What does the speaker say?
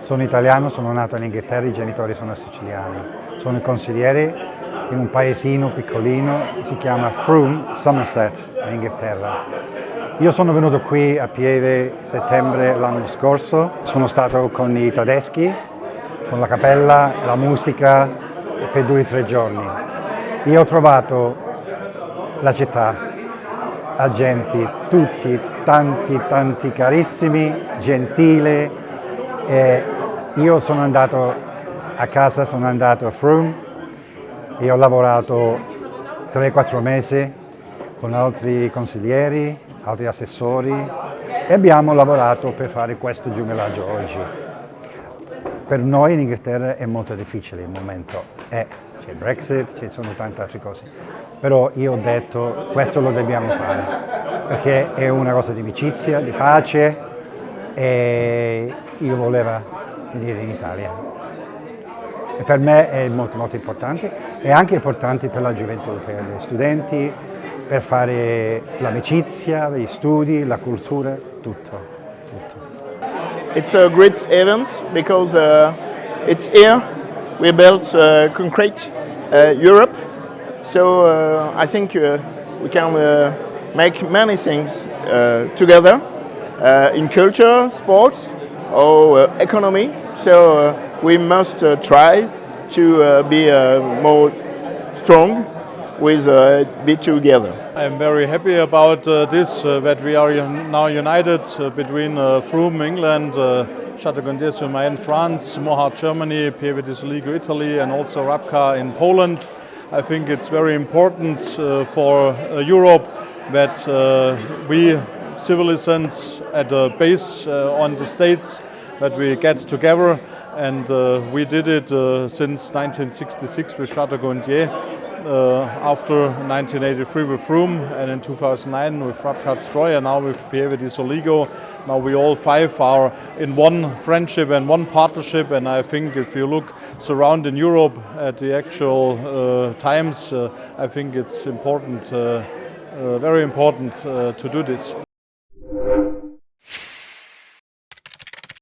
Sono italiano, sono nato in Inghilterra, i genitori sono siciliani. Sono consigliere in un paesino piccolino, si chiama Frome, Somerset, in Inghilterra. Io sono venuto qui a Pieve a settembre l'anno scorso, sono stato con i tedeschi, con la cappella, la musica per 2 o 3 giorni. Io ho trovato la città, agenti, tutti, tanti carissimi, gentili. E io sono andato a casa, sono andato a Frome e ho lavorato 3-4 mesi con altri consiglieri, altri assessori e abbiamo lavorato per fare questo gemellaggio oggi. Per noi in Inghilterra è molto difficile il momento, c'è Brexit, ci sono tante altre cose, però io ho detto questo lo dobbiamo fare perché è una cosa di amicizia, di pace e io volevo venire in Italia. E per me è molto importante e anche importante per la gioventù, per gli studenti, per fare l'amicizia, gli studi, la cultura, tutto. It's a great event because it's here we built concrete Europe. So I think we can make many things together in culture, sports, or economy. So we must try to be more strong with be together. I'm very happy about this, that we are now united between Frome, England, Château-Gontier-sur-Marne, France, Mohat, Germany, Pieve di Soligo, Italy, and also Rabka in Poland. I think it's very important for Europe that we citizens at the base on the states that we get together, and we did it since 1966 with Château-Gontier. After 1983 with Frome, and in 2009 with Rabka, and now with Pieve di Soligo. Now we all 5 are in one friendship and one partnership, and I think if you look around in Europe at the actual times, I think it's important, very important to do this.